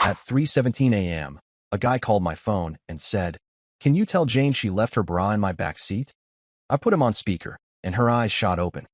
At 3:17 a.m., a guy called my phone and said, "Can you tell Jane she left her bra in my back seat?" I put him on speaker, and her eyes shot open.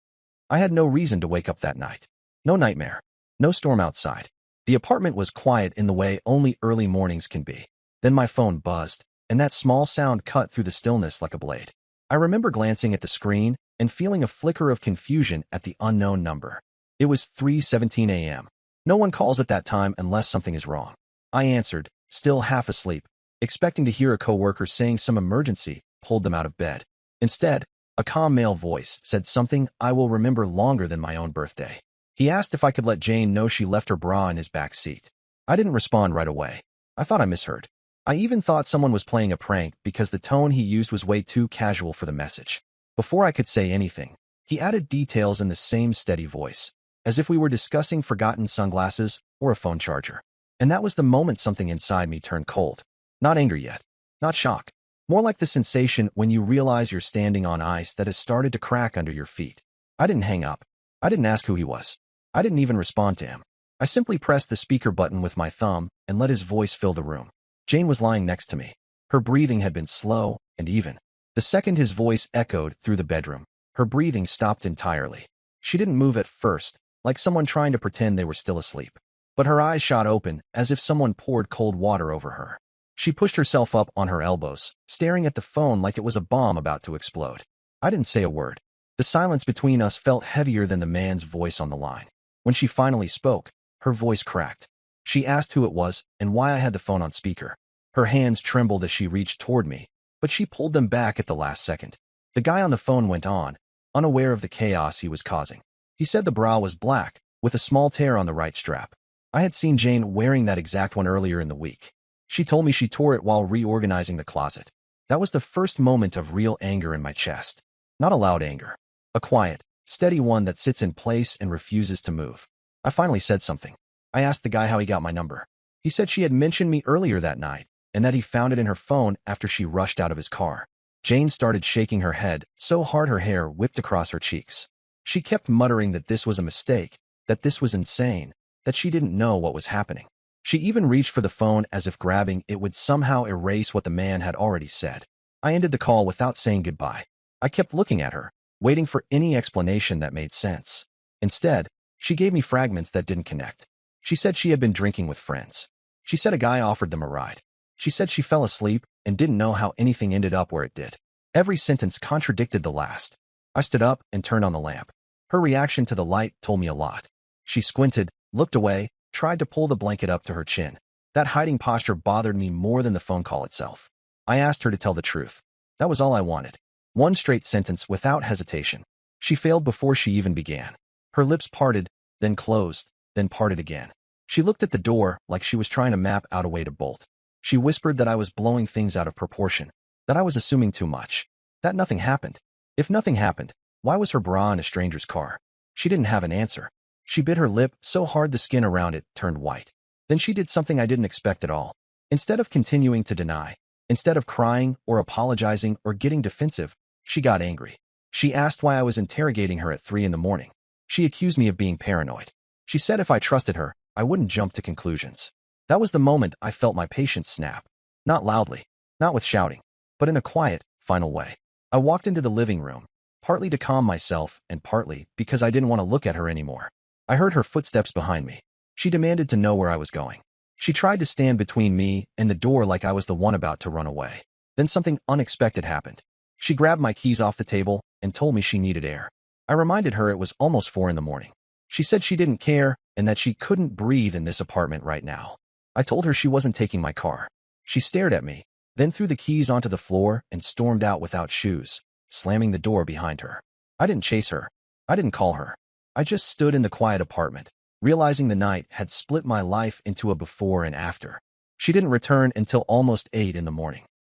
I had no reason to wake up that night. No nightmare. No storm outside. The apartment was quiet in the way only early mornings can be. Then my phone buzzed, and that small sound cut through the stillness like a blade. I remember glancing at the screen and feeling a flicker of confusion at the unknown number. It was 3:17 a.m. No one calls at that time unless something is wrong. I answered, still half asleep, expecting to hear a coworker saying some emergency pulled them out of bed. Instead, a calm male voice said something I will remember longer than my own birthday. He asked if I could let Jane know she left her bra in his back seat. I didn't respond right away. I thought I misheard. I even thought someone was playing a prank because the tone he used was way too casual for the message. Before I could say anything, he added details in the same steady voice, as if we were discussing forgotten sunglasses or a phone charger. And that was the moment something inside me turned cold. Not anger yet. Not shock. More like the sensation when you realize you're standing on ice that has started to crack under your feet. I didn't hang up. I didn't ask who he was. I didn't even respond to him. I simply pressed the speaker button with my thumb and let his voice fill the room. Jane was lying next to me. Her breathing had been slow and even. The second his voice echoed through the bedroom, her breathing stopped entirely. She didn't move at first, like someone trying to pretend they were still asleep. But her eyes shot open as if someone poured cold water over her. She pushed herself up on her elbows, staring at the phone like it was a bomb about to explode. I didn't say a word. The silence between us felt heavier than the man's voice on the line. When she finally spoke, her voice cracked. She asked who it was and why I had the phone on speaker. Her hands trembled as she reached toward me, but she pulled them back at the last second. The guy on the phone went on, unaware of the chaos he was causing. He said the bra was black, with a small tear on the right strap. I had seen Jane wearing that exact one earlier in the week. She told me she tore it while reorganizing the closet. That was the first moment of real anger in my chest. Not a loud anger. A quiet, steady one that sits in place and refuses to move. I finally said something. I asked the guy how he got my number. He said she had mentioned me earlier that night, and that he found it in her phone after she rushed out of his car. Jane started shaking her head so hard her hair whipped across her cheeks. She kept muttering that this was a mistake, that this was insane, that she didn't know what was happening. She even reached for the phone as if grabbing it would somehow erase what the man had already said. I ended the call without saying goodbye. I kept looking at her, waiting for any explanation that made sense. Instead, she gave me fragments that didn't connect. She said she had been drinking with friends. She said a guy offered them a ride. She said she fell asleep and didn't know how anything ended up where it did. Every sentence contradicted the last. I stood up and turned on the lamp. Her reaction to the light told me a lot. She squinted, looked away, tried to pull the blanket up to her chin. That hiding posture bothered me more than the phone call itself. I asked her to tell the truth. That was all I wanted. One straight sentence without hesitation. She failed before she even began. Her lips parted, then closed, then parted again. She looked at the door like she was trying to map out a way to bolt. She whispered that I was blowing things out of proportion, that I was assuming too much, that nothing happened. If nothing happened, why was her bra in a stranger's car? She didn't have an answer. She bit her lip so hard the skin around it turned white. Then she did something I didn't expect at all. Instead of continuing to deny, instead of crying or apologizing or getting defensive, she got angry. She asked why I was interrogating her at 3 a.m. She accused me of being paranoid. She said if I trusted her, I wouldn't jump to conclusions. That was the moment I felt my patience snap. Not loudly, not with shouting, but in a quiet, final way. I walked into the living room, partly to calm myself and partly because I didn't want to look at her anymore. I heard her footsteps behind me. She demanded to know where I was going. She tried to stand between me and the door like I was the one about to run away. Then something unexpected happened. She grabbed my keys off the table and told me she needed air. I reminded her it was almost 4 a.m. She said she didn't care and that she couldn't breathe in this apartment right now. I told her she wasn't taking my car. She stared at me, then threw the keys onto the floor and stormed out without shoes, slamming the door behind her. I didn't chase her. I didn't call her. I just stood in the quiet apartment, realizing the night had split my life into a before and after. She didn't return until almost 8 a.m.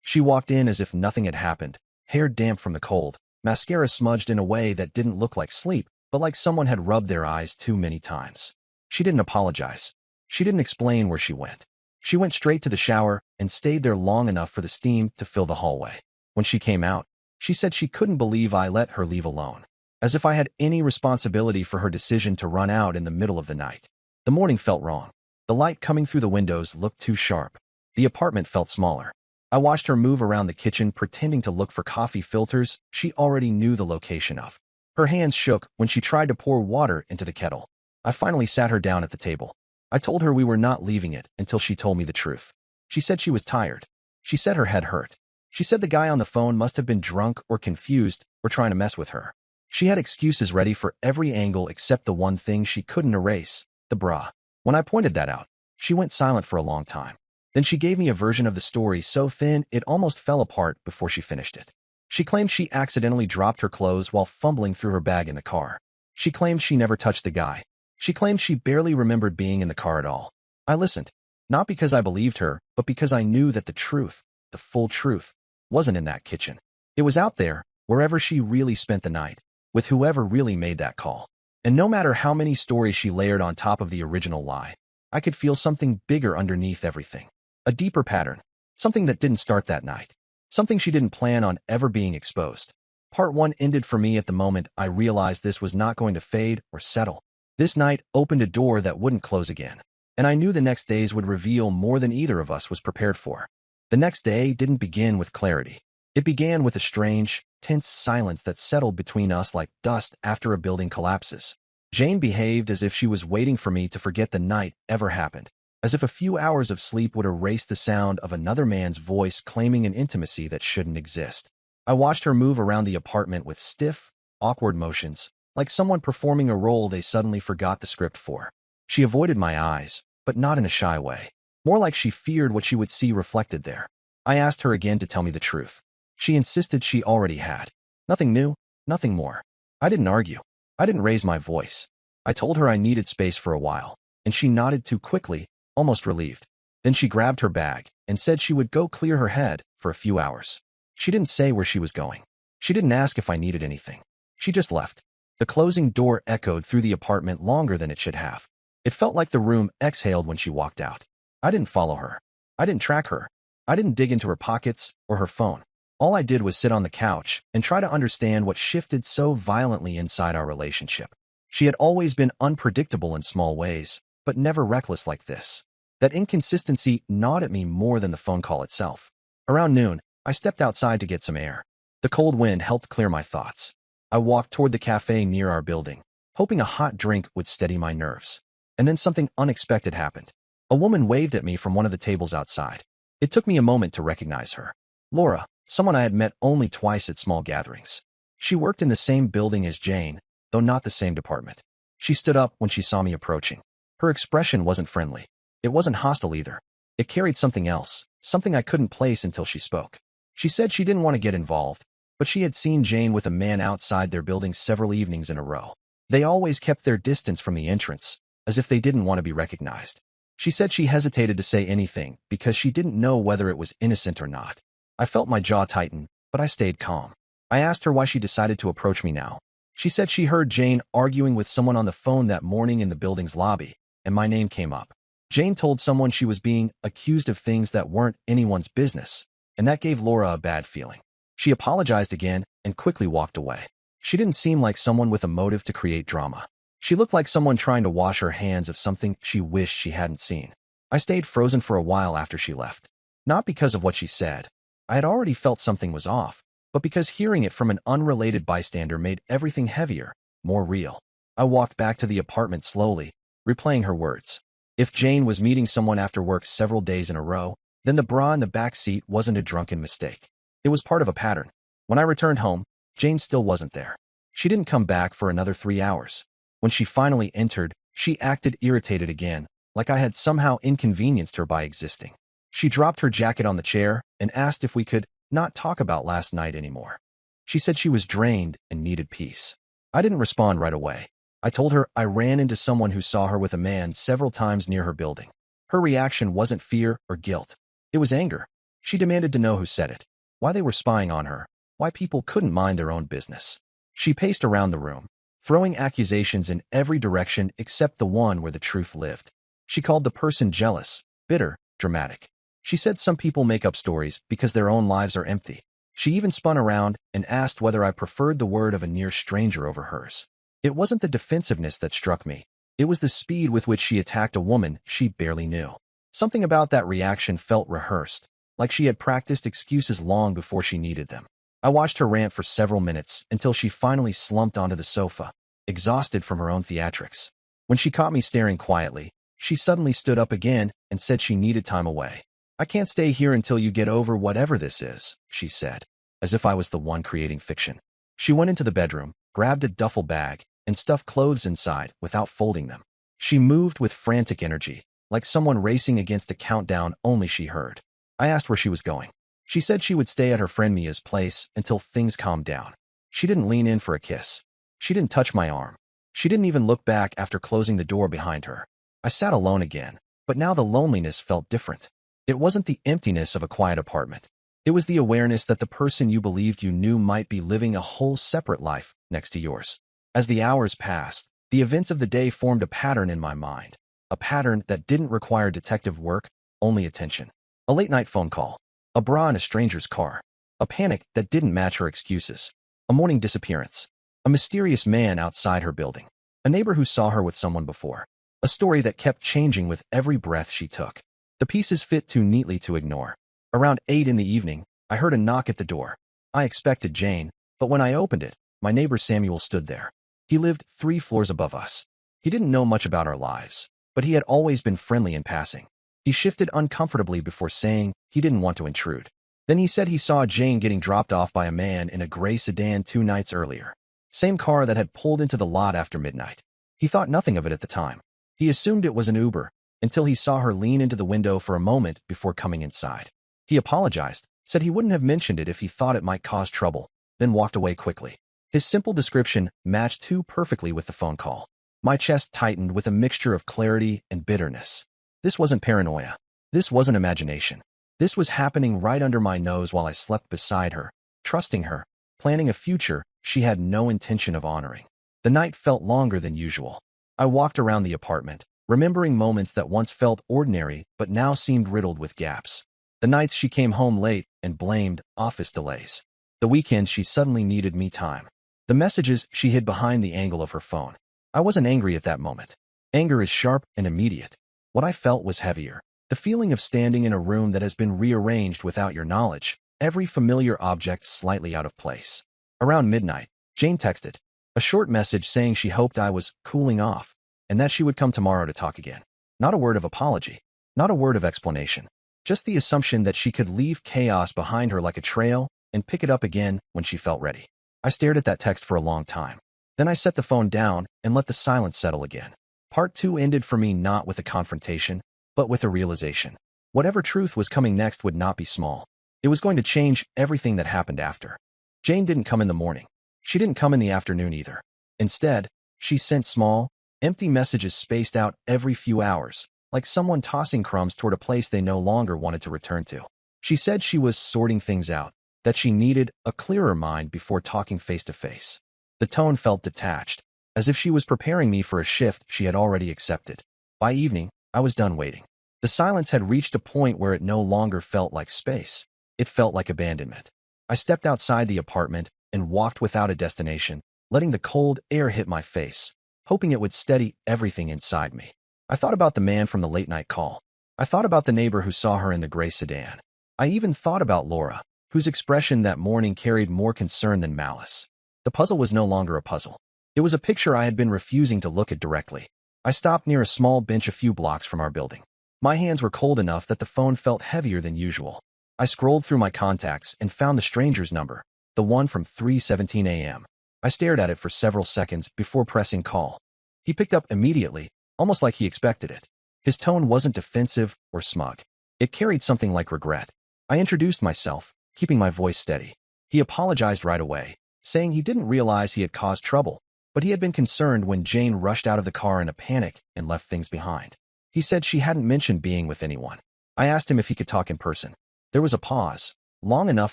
She walked in as if nothing had happened, hair damp from the cold, mascara smudged in a way that didn't look like sleep, but like someone had rubbed their eyes too many times. She didn't apologize. She didn't explain where she went. She went straight to the shower and stayed there long enough for the steam to fill the hallway. When she came out, she said she couldn't believe I let her leave alone, as if I had any responsibility for her decision to run out in the middle of the night. The morning felt wrong. The light coming through the windows looked too sharp. The apartment felt smaller. I watched her move around the kitchen pretending to look for coffee filters she already knew the location of. Her hands shook when she tried to pour water into the kettle. I finally sat her down at the table. I told her we were not leaving it until she told me the truth. She said she was tired. She said her head hurt. She said the guy on the phone must have been drunk or confused or trying to mess with her. She had excuses ready for every angle except the one thing she couldn't erase, the bra. When I pointed that out, she went silent for a long time. Then she gave me a version of the story so thin it almost fell apart before she finished it. She claimed she accidentally dropped her clothes while fumbling through her bag in the car. She claimed she never touched the guy. She claimed she barely remembered being in the car at all. I listened, not because I believed her, but because I knew that the truth, the full truth, wasn't in that kitchen. It was out there, wherever she really spent the night, with whoever really made that call. And no matter how many stories she layered on top of the original lie, I could feel something bigger underneath everything. A deeper pattern, something that didn't start that night, something she didn't plan on ever being exposed. Part 1 ended for me at the moment I realized this was not going to fade or settle. This night opened a door that wouldn't close again, and I knew the next days would reveal more than either of us was prepared for. The next day didn't begin with clarity. It began with a strange, tense silence that settled between us like dust after a building collapses. Jane behaved as if she was waiting for me to forget the night ever happened, as if a few hours of sleep would erase the sound of another man's voice claiming an intimacy that shouldn't exist. I watched her move around the apartment with stiff, awkward motions, like someone performing a role they suddenly forgot the script for. She avoided my eyes, but not in a shy way. More like she feared what she would see reflected there. I asked her again to tell me the truth. She insisted she already had. Nothing new, nothing more. I didn't argue. I didn't raise my voice. I told her I needed space for a while, and she nodded too quickly, almost relieved. Then she grabbed her bag and said she would go clear her head for a few hours. She didn't say where she was going. She didn't ask if I needed anything. She just left. The closing door echoed through the apartment longer than it should have. It felt like the room exhaled when she walked out. I didn't follow her. I didn't track her. I didn't dig into her pockets or her phone. All I did was sit on the couch and try to understand what shifted so violently inside our relationship. She had always been unpredictable in small ways, but never reckless like this. That inconsistency gnawed at me more than the phone call itself. Around noon, I stepped outside to get some air. The cold wind helped clear my thoughts. I walked toward the cafe near our building, hoping a hot drink would steady my nerves. And then something unexpected happened. A woman waved at me from one of the tables outside. It took me a moment to recognize her. Laura, someone I had met only twice at small gatherings. She worked in the same building as Jane, though not the same department. She stood up when she saw me approaching. Her expression wasn't friendly. It wasn't hostile either. It carried something else, something I couldn't place until she spoke. She said she didn't want to get involved, but she had seen Jane with a man outside their building several evenings in a row. They always kept their distance from the entrance, as if they didn't want to be recognized. She said she hesitated to say anything because she didn't know whether it was innocent or not. I felt my jaw tighten, but I stayed calm. I asked her why she decided to approach me now. She said she heard Jane arguing with someone on the phone that morning in the building's lobby, and my name came up. Jane told someone she was being accused of things that weren't anyone's business, and that gave Laura a bad feeling. She apologized again and quickly walked away. She didn't seem like someone with a motive to create drama. She looked like someone trying to wash her hands of something she wished she hadn't seen. I stayed frozen for a while after she left. Not because of what she said. I had already felt something was off, but because hearing it from an unrelated bystander made everything heavier, more real. I walked back to the apartment slowly, replaying her words. If Jane was meeting someone after work several days in a row, then the bra in the back seat wasn't a drunken mistake. It was part of a pattern. When I returned home, Jane still wasn't there. She didn't come back for another 3 hours. When she finally entered, she acted irritated again, like I had somehow inconvenienced her by existing. She dropped her jacket on the chair and asked if we could not talk about last night anymore. She said she was drained and needed peace. I didn't respond right away. I told her I ran into someone who saw her with a man several times near her building. Her reaction wasn't fear or guilt. It was anger. She demanded to know who said it, why they were spying on her, why people couldn't mind their own business. She paced around the room, throwing accusations in every direction except the one where the truth lived. She called the person jealous, bitter, dramatic. She said some people make up stories because their own lives are empty. She even spun around and asked whether I preferred the word of a near stranger over hers. It wasn't the defensiveness that struck me. It was the speed with which she attacked a woman she barely knew. Something about that reaction felt rehearsed, like she had practiced excuses long before she needed them. I watched her rant for several minutes until she finally slumped onto the sofa, exhausted from her own theatrics. When she caught me staring quietly, she suddenly stood up again and said she needed time away. "I can't stay here until you get over whatever this is," she said, as if I was the one creating fiction. She went into the bedroom, grabbed a duffel bag, and stuffed clothes inside without folding them. She moved with frantic energy, like someone racing against a countdown only she heard. I asked where she was going. She said she would stay at her friend Mia's place until things calmed down. She didn't lean in for a kiss. She didn't touch my arm. She didn't even look back after closing the door behind her. I sat alone again, but now the loneliness felt different. It wasn't the emptiness of a quiet apartment. It was the awareness that the person you believed you knew might be living a whole separate life next to yours. As the hours passed, the events of the day formed a pattern in my mind. A pattern that didn't require detective work, only attention. A late-night phone call. A bra in a stranger's car. A panic that didn't match her excuses. A morning disappearance. A mysterious man outside her building. A neighbor who saw her with someone before. A story that kept changing with every breath she took. The pieces fit too neatly to ignore. Around 8 in the evening, I heard a knock at the door. I expected Jane, but when I opened it, my neighbor Samuel stood there. He lived 3 floors above us. He didn't know much about our lives, but he had always been friendly in passing. He shifted uncomfortably before saying he didn't want to intrude. Then he said he saw Jane getting dropped off by a man in a gray sedan 2 nights earlier. Same car that had pulled into the lot after midnight. He thought nothing of it at the time. He assumed it was an Uber, until he saw her lean into the window for a moment before coming inside. He apologized, said he wouldn't have mentioned it if he thought it might cause trouble, then walked away quickly. His simple description matched too perfectly with the phone call. My chest tightened with a mixture of clarity and bitterness. This wasn't paranoia. This wasn't imagination. This was happening right under my nose while I slept beside her, trusting her, planning a future she had no intention of honoring. The night felt longer than usual. I walked around the apartment, remembering moments that once felt ordinary but now seemed riddled with gaps. The nights she came home late and blamed office delays. The weekends she suddenly needed me time. The messages she hid behind the angle of her phone. I wasn't angry at that moment. Anger is sharp and immediate. What I felt was heavier. The feeling of standing in a room that has been rearranged without your knowledge, every familiar object slightly out of place. Around midnight, Jane texted. A short message saying she hoped I was cooling off, and that she would come tomorrow to talk again. Not a word of apology. Not a word of explanation. Just the assumption that she could leave chaos behind her like a trail and pick it up again when she felt ready. I stared at that text for a long time. Then I set the phone down and let the silence settle again. Part 2 ended for me not with a confrontation, but with a realization. Whatever truth was coming next would not be small. It was going to change everything that happened after. Jane didn't come in the morning. She didn't come in the afternoon either. Instead, she sent small, empty messages spaced out every few hours, like someone tossing crumbs toward a place they no longer wanted to return to. She said she was sorting things out, that she needed a clearer mind before talking face to face. The tone felt detached, as if she was preparing me for a shift she had already accepted. By evening, I was done waiting. The silence had reached a point where it no longer felt like space. It felt like abandonment. I stepped outside the apartment and walked without a destination, letting the cold air hit my face, hoping it would steady everything inside me. I thought about the man from the late-night call. I thought about the neighbor who saw her in the gray sedan. I even thought about Laura, whose expression that morning carried more concern than malice. The puzzle was no longer a puzzle. It was a picture I had been refusing to look at directly. I stopped near a small bench a few blocks from our building. My hands were cold enough that the phone felt heavier than usual. I scrolled through my contacts and found the stranger's number, the one from 3:17 a.m. I stared at it for several seconds before pressing call. He picked up immediately, almost like he expected it. His tone wasn't defensive or smug. It carried something like regret. I introduced myself, keeping my voice steady. He apologized right away, saying he didn't realize he had caused trouble, but he had been concerned when Jane rushed out of the car in a panic and left things behind. He said she hadn't mentioned being with anyone. I asked him if he could talk in person. There was a pause, long enough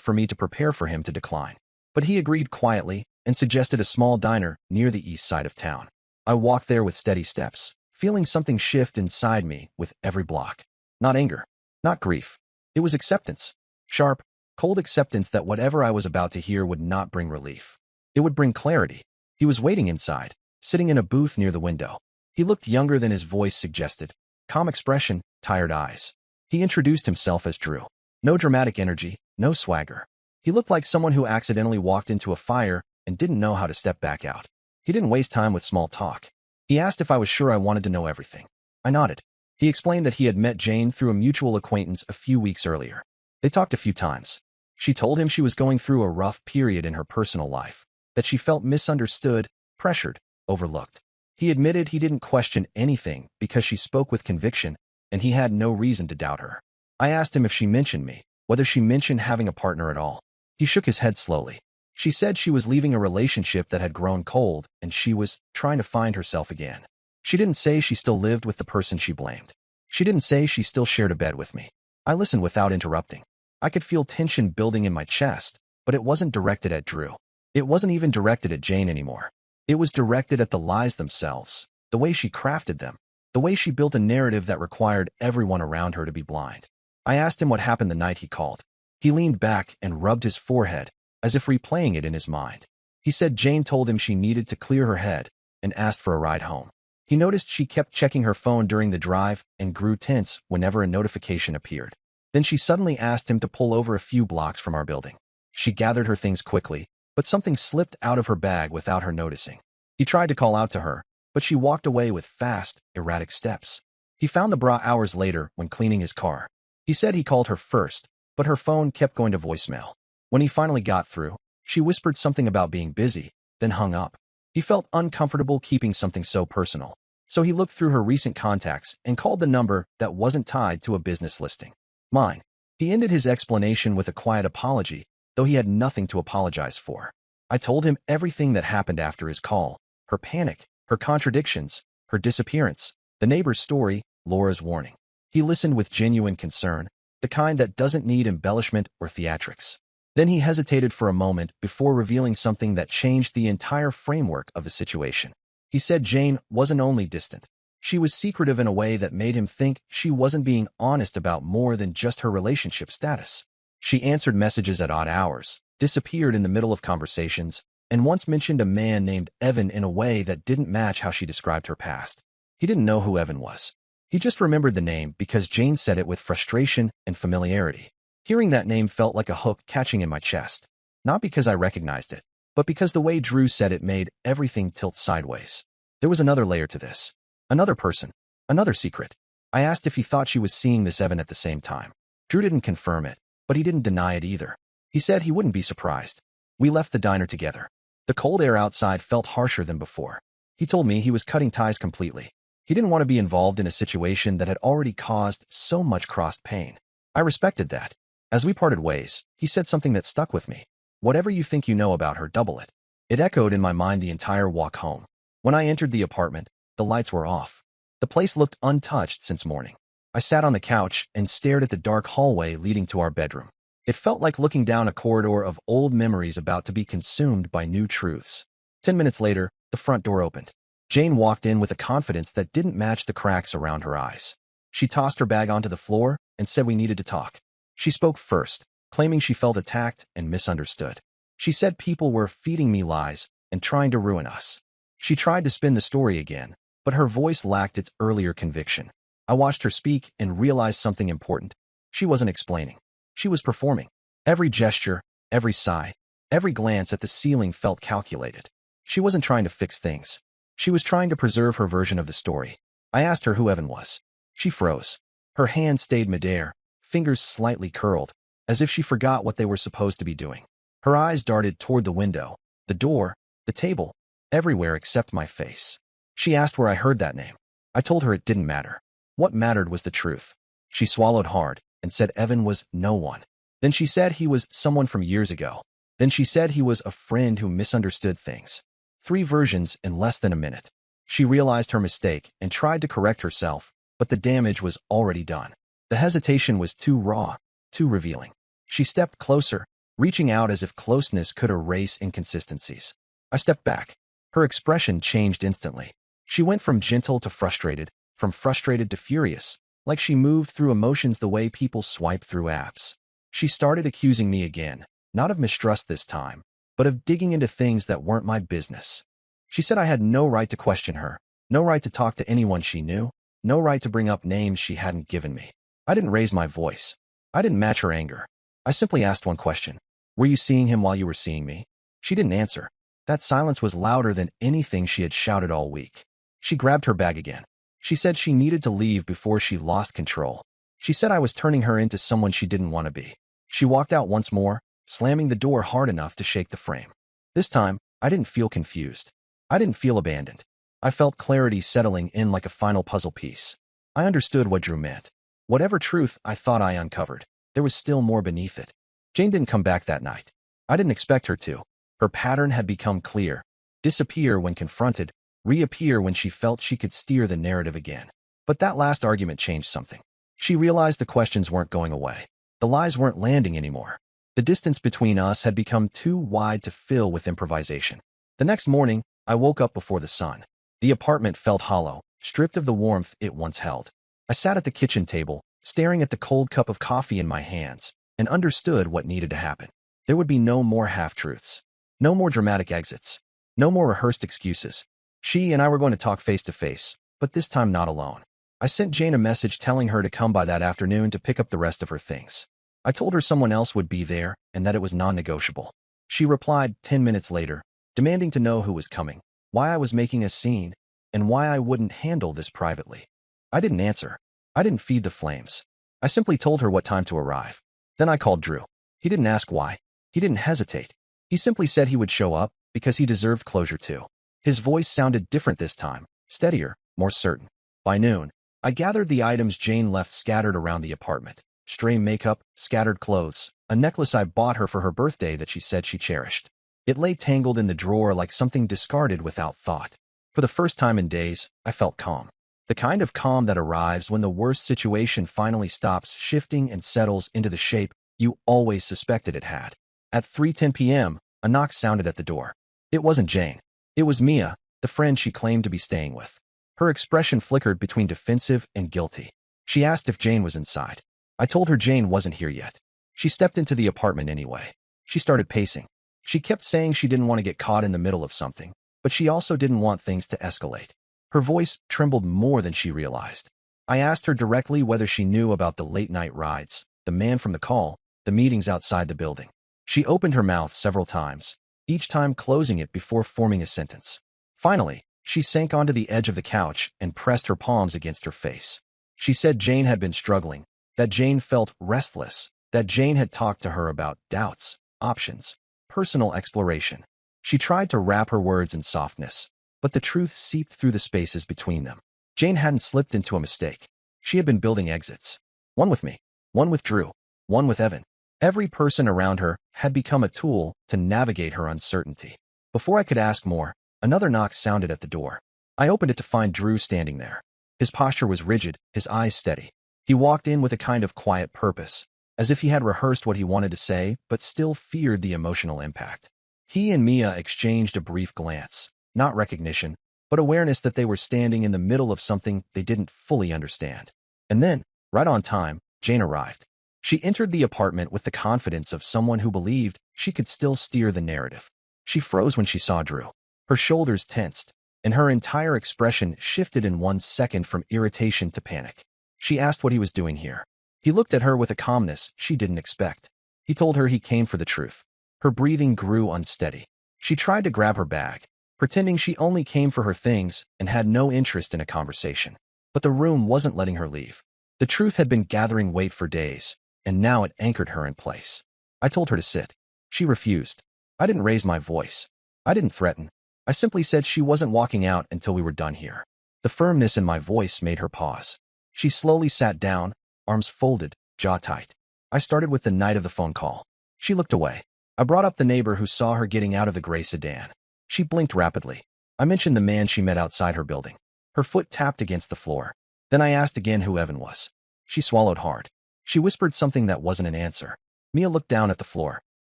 for me to prepare for him to decline. But he agreed quietly and suggested a small diner near the east side of town. I walked there with steady steps, feeling something shift inside me with every block. Not anger, not grief. It was acceptance. Sharp, cold acceptance that whatever I was about to hear would not bring relief. It would bring clarity. He was waiting inside, sitting in a booth near the window. He looked younger than his voice suggested. Calm expression, tired eyes. He introduced himself as Drew. No dramatic energy, no swagger. He looked like someone who accidentally walked into a fire and didn't know how to step back out. He didn't waste time with small talk. He asked if I was sure I wanted to know everything. I nodded. He explained that he had met Jane through a mutual acquaintance a few weeks earlier. They talked a few times. She told him she was going through a rough period in her personal life, that she felt misunderstood, pressured, overlooked. He admitted he didn't question anything because she spoke with conviction, and he had no reason to doubt her. I asked him if she mentioned me, whether she mentioned having a partner at all. He shook his head slowly. She said she was leaving a relationship that had grown cold, and she was trying to find herself again. She didn't say she still lived with the person she blamed. She didn't say she still shared a bed with me. I listened without interrupting. I could feel tension building in my chest, but it wasn't directed at Drew. It wasn't even directed at Jane anymore. It was directed at the lies themselves, the way she crafted them, the way she built a narrative that required everyone around her to be blind. I asked him what happened the night he called. He leaned back and rubbed his forehead, as if replaying it in his mind. He said Jane told him she needed to clear her head and asked for a ride home. He noticed she kept checking her phone during the drive and grew tense whenever a notification appeared. Then she suddenly asked him to pull over a few blocks from our building. She gathered her things quickly, but something slipped out of her bag without her noticing. He tried to call out to her, but she walked away with fast, erratic steps. He found the bra hours later when cleaning his car. He said he called her first, but her phone kept going to voicemail. When he finally got through, she whispered something about being busy, then hung up. He felt uncomfortable keeping something so personal, so he looked through her recent contacts and called the number that wasn't tied to a business listing. Mine. He ended his explanation with a quiet apology, though he had nothing to apologize for. I told him everything that happened after his call, her panic, her contradictions, her disappearance, the neighbor's story, Laura's warning. He listened with genuine concern, the kind that doesn't need embellishment or theatrics. Then he hesitated for a moment before revealing something that changed the entire framework of the situation. He said Jane wasn't only distant. She was secretive in a way that made him think she wasn't being honest about more than just her relationship status. She answered messages at odd hours, disappeared in the middle of conversations, and once mentioned a man named Evan in a way that didn't match how she described her past. He didn't know who Evan was. He just remembered the name because Jane said it with frustration and familiarity. Hearing that name felt like a hook catching in my chest, not because I recognized it, but because the way Drew said it made everything tilt sideways. There was another layer to this. Another person. Another secret. I asked if he thought she was seeing this Evan at the same time. Drew didn't confirm it, but he didn't deny it either. He said he wouldn't be surprised. We left the diner together. The cold air outside felt harsher than before. He told me he was cutting ties completely. He didn't want to be involved in a situation that had already caused so much crossed pain. I respected that. As we parted ways, he said something that stuck with me. Whatever you think you know about her, double it. It echoed in my mind the entire walk home. When I entered the apartment, the lights were off. The place looked untouched since morning. I sat on the couch and stared at the dark hallway leading to our bedroom. It felt like looking down a corridor of old memories about to be consumed by new truths. 10 minutes later, the front door opened. Jane walked in with a confidence that didn't match the cracks around her eyes. She tossed her bag onto the floor and said we needed to talk. She spoke first, claiming she felt attacked and misunderstood. She said people were feeding me lies and trying to ruin us. She tried to spin the story again, but her voice lacked its earlier conviction. I watched her speak and realized something important. She wasn't explaining. She was performing. Every gesture, every sigh, every glance at the ceiling felt calculated. She wasn't trying to fix things. She was trying to preserve her version of the story. I asked her who Evan was. She froze. Her hand stayed midair, fingers slightly curled, as if she forgot what they were supposed to be doing. Her eyes darted toward the window, the door, the table, everywhere except my face. She asked where I heard that name. I told her it didn't matter. What mattered was the truth. She swallowed hard and said Evan was no one. Then she said he was someone from years ago. Then she said he was a friend who misunderstood things. 3 versions in less than a minute. She realized her mistake and tried to correct herself, but the damage was already done. The hesitation was too raw, too revealing. She stepped closer, reaching out as if closeness could erase inconsistencies. I stepped back. Her expression changed instantly. She went from gentle to frustrated, from frustrated to furious, like she moved through emotions the way people swipe through apps. She started accusing me again, not of mistrust this time, but of digging into things that weren't my business. She said I had no right to question her, No right to talk to anyone she knew. No right to bring up names she hadn't given me. I didn't raise my voice. I didn't match her anger. I simply asked one question. Were you seeing him while you were seeing me? She didn't answer. That silence was louder than anything she had shouted all week. She grabbed her bag again. She said she needed to leave before she lost control. She said I was turning her into someone she didn't want to be. She walked out once more, slamming the door hard enough to shake the frame. This time, I didn't feel confused. I didn't feel abandoned. I felt clarity settling in like a final puzzle piece. I understood what Drew meant. Whatever truth I thought I uncovered, there was still more beneath it. Jane didn't come back that night. I didn't expect her to. Her pattern had become clear. Disappear when confronted, reappear when she felt she could steer the narrative again. But that last argument changed something. She realized the questions weren't going away. The lies weren't landing anymore. The distance between us had become too wide to fill with improvisation. The next morning, I woke up before the sun. The apartment felt hollow, stripped of the warmth it once held. I sat at the kitchen table, staring at the cold cup of coffee in my hands, and understood what needed to happen. There would be no more half-truths. No more dramatic exits. No more rehearsed excuses. She and I were going to talk face-to-face, but this time not alone. I sent Jane a message telling her to come by that afternoon to pick up the rest of her things. I told her someone else would be there and that it was non-negotiable. She replied 10 minutes later, demanding to know who was coming, why I was making a scene, and why I wouldn't handle this privately. I didn't answer. I didn't feed the flames. I simply told her what time to arrive. Then I called Drew. He didn't ask why. He didn't hesitate. He simply said he would show up because he deserved closure too. His voice sounded different this time, steadier, more certain. By noon, I gathered the items Jane left scattered around the apartment. Stray makeup, scattered clothes, a necklace I bought her for her birthday that she said she cherished. It lay tangled in the drawer like something discarded without thought. For the first time in days, I felt calm. The kind of calm that arrives when the worst situation finally stops shifting and settles into the shape you always suspected it had. At 3:10 p.m., a knock sounded at the door. It wasn't Jane. It was Mia, the friend she claimed to be staying with. Her expression flickered between defensive and guilty. She asked if Jane was inside. I told her Jane wasn't here yet. She stepped into the apartment anyway. She started pacing. She kept saying she didn't want to get caught in the middle of something, but she also didn't want things to escalate. Her voice trembled more than she realized. I asked her directly whether she knew about the late-night rides, the man from the call, the meetings outside the building. She opened her mouth several times, each time closing it before forming a sentence. Finally, she sank onto the edge of the couch and pressed her palms against her face. She said Jane had been struggling, that Jane felt restless, that Jane had talked to her about doubts, options, personal exploration. She tried to wrap her words in softness, but the truth seeped through the spaces between them. Jane hadn't slipped into a mistake. She had been building exits. One with me, one with Drew, one with Evan. Every person around her had become a tool to navigate her uncertainty. Before I could ask more, another knock sounded at the door. I opened it to find Drew standing there. His posture was rigid, his eyes steady. He walked in with a kind of quiet purpose, as if he had rehearsed what he wanted to say but still feared the emotional impact. He and Mia exchanged a brief glance, not recognition, but awareness that they were standing in the middle of something they didn't fully understand. And then, right on time, Jane arrived. She entered the apartment with the confidence of someone who believed she could still steer the narrative. She froze when she saw Drew. Her shoulders tensed, and her entire expression shifted in 1 second from irritation to panic. She asked what he was doing here. He looked at her with a calmness she didn't expect. He told her he came for the truth. Her breathing grew unsteady. She tried to grab her bag, pretending she only came for her things and had no interest in a conversation. But the room wasn't letting her leave. The truth had been gathering weight for days, and now it anchored her in place. I told her to sit. She refused. I didn't raise my voice. I didn't threaten. I simply said she wasn't walking out until we were done here. The firmness in my voice made her pause. She slowly sat down, arms folded, jaw tight. I started with the night of the phone call. She looked away. I brought up the neighbor who saw her getting out of the gray sedan. She blinked rapidly. I mentioned the man she met outside her building. Her foot tapped against the floor. Then I asked again who Evan was. She swallowed hard. She whispered something that wasn't an answer. Mia looked down at the floor.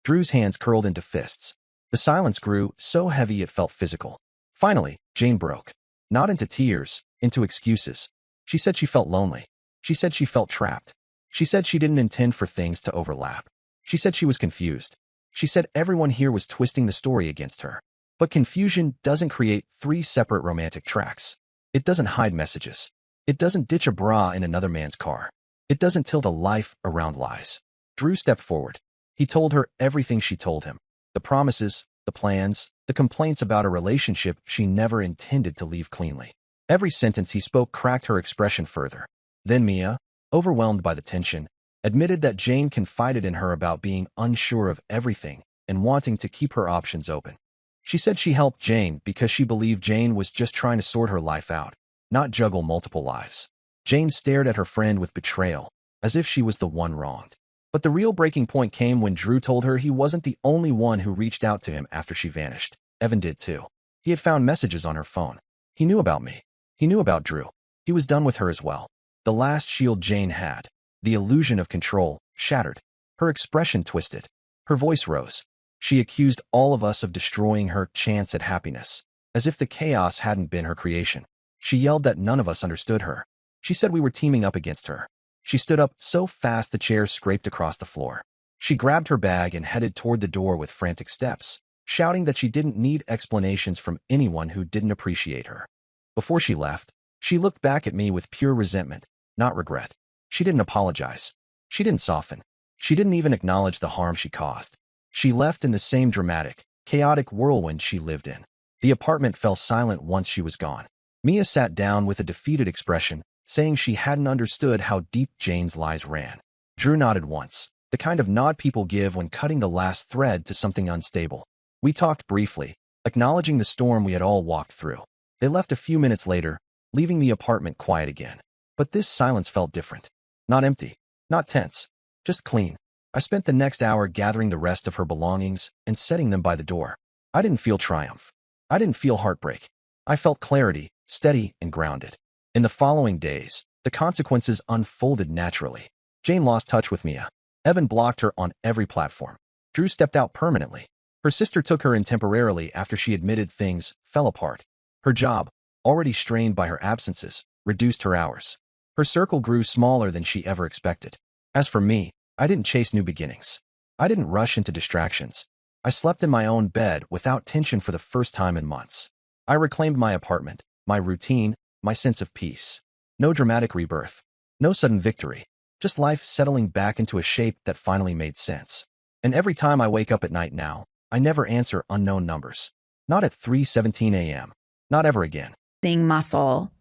Drew's hands curled into fists. The silence grew so heavy it felt physical. Finally, Jane broke. Not into tears, into excuses. She said she felt lonely. She said she felt trapped. She said she didn't intend for things to overlap. She said she was confused. She said everyone here was twisting the story against her. But confusion doesn't create 3 separate romantic tracks. It doesn't hide messages. It doesn't ditch a bra in another man's car. It doesn't tilt a life around lies. Drew stepped forward. He told her everything she told him. The promises, the plans, the complaints about a relationship she never intended to leave cleanly. Every sentence he spoke cracked her expression further. Then Mia, overwhelmed by the tension, admitted that Jane confided in her about being unsure of everything and wanting to keep her options open. She said she helped Jane because she believed Jane was just trying to sort her life out, not juggle multiple lives. Jane stared at her friend with betrayal, as if she was the one wronged. But the real breaking point came when Drew told her he wasn't the only one who reached out to him after she vanished. Evan did too. He had found messages on her phone. He knew about me. He knew about Drew. He was done with her as well. The last shield Jane had, the illusion of control, shattered. Her expression twisted. Her voice rose. She accused all of us of destroying her chance at happiness, as if the chaos hadn't been her creation. She yelled that none of us understood her. She said we were teaming up against her. She stood up so fast the chair scraped across the floor. She grabbed her bag and headed toward the door with frantic steps, shouting that she didn't need explanations from anyone who didn't appreciate her. Before she left, she looked back at me with pure resentment, not regret. She didn't apologize. She didn't soften. She didn't even acknowledge the harm she caused. She left in the same dramatic, chaotic whirlwind she lived in. The apartment fell silent once she was gone. Mia sat down with a defeated expression, saying she hadn't understood how deep Jane's lies ran. Drew nodded once, the kind of nod people give when cutting the last thread to something unstable. We talked briefly, acknowledging the storm we had all walked through. They left a few minutes later, leaving the apartment quiet again. But this silence felt different. Not empty, not tense, just clean. I spent the next hour gathering the rest of her belongings and setting them by the door. I didn't feel triumph. I didn't feel heartbreak. I felt clarity, steady and grounded. In the following days, the consequences unfolded naturally. Jane lost touch with Mia. Evan blocked her on every platform. Drew stepped out permanently. Her sister took her in temporarily after she admitted things fell apart. Her job, already strained by her absences, reduced her hours. Her circle grew smaller than she ever expected. As for me, I didn't chase new beginnings. I didn't rush into distractions. I slept in my own bed without tension for the first time in months. I reclaimed my apartment, my routine, my sense of peace. No dramatic rebirth. No sudden victory. Just life settling back into a shape that finally made sense. And every time I wake up at night now, I never answer unknown numbers. Not at 3:17 a.m. Not ever again. Seeing muscle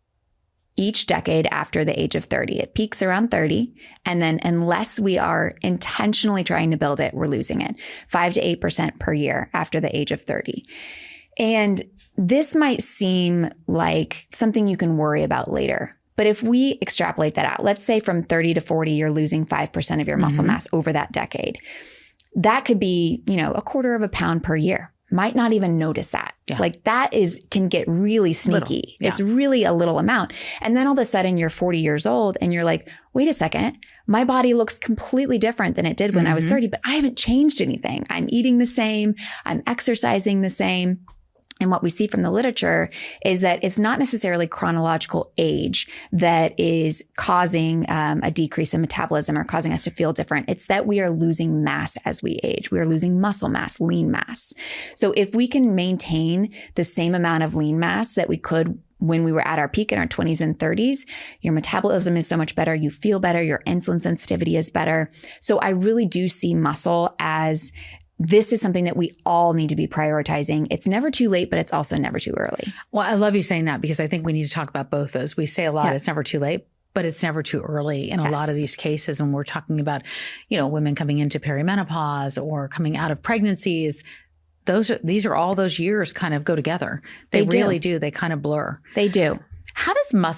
each decade after the age of 30. It peaks around 30. And then unless we are intentionally trying to build it, we're losing it. 5 to 8% per year after the age of 30. And this might seem like something you can worry about later. But if we extrapolate that out, let's say from 30 to 40, you're losing 5% of your muscle mass over that decade. That could be, a quarter of a pound per year. Might not even notice that. Yeah. Like that can get really sneaky. Yeah. It's really a little amount. And then all of a sudden you're 40 years old and you're like, wait a second, my body looks completely different than it did when I was 30, but I haven't changed anything. I'm eating the same. I'm exercising the same. And what we see from the literature is that it's not necessarily chronological age that is causing a decrease in metabolism or causing us to feel different. It's that we are losing mass as we age. We are losing muscle mass, lean mass. So if we can maintain the same amount of lean mass that we could when we were at our peak in our 20s and 30s, your metabolism is so much better. You feel better. Your insulin sensitivity is better. So I really do see muscle as this is something that we all need to be prioritizing. It's never too late, but it's also never too early. Well, I love you saying that because I think we need to talk about both those. We say a lot, it's never too late, but it's never too early in a lot of these cases. When we're talking about, women coming into perimenopause or coming out of pregnancies, these are all those years kind of go together. They really do. They kind of blur. They do. How does muscle